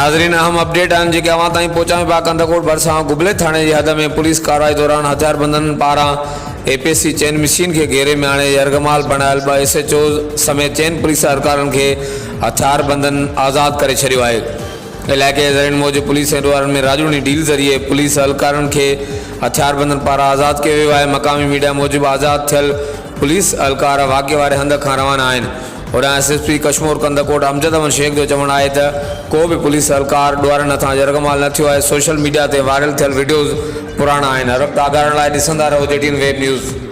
नाज़रीन अहम अपडेट आहिनि जेके अवां ताईं पहुचायूं पिया। क़ंधकोट भरिसां गुबले थाणे जी हद में पुलिस कार्रवाई दौरान हथियारबंदनि पारां APC चेन मशीन के घेरे में आणे यरग़माल बणायल 2 SHO समेत चेन पुलिस एहलकारनि खे हथियारबंदनि आज़ाद करे छॾियो आहे। इलाइक़े जे ज़रिए मोजब पुलिस एहलकारनि में राजूनी डील ज़रिए पुलिस एहलकारनि खे हथियारबंदनि पारां आज़ाद कयो वियो आहे। मक़ामी मीडिया मूजिब आज़ाद थियल पुलिस एहलकार वाक़े वारे हंध खां रवाना आहिनि। होॾां SSP क़शमूर क़ंधकोट अमजद शेख जो चवणु आहे त को बि पुलिस एहलकार ॾुआरनि हथां यरग़माल न थियो आहे। सोशल मीडिया ते वायरल थियल वीडियोज़ पुराणा आहिनि। रब्ता करण लाइ ॾिसंदा रहो JTN वेब न्यूज़।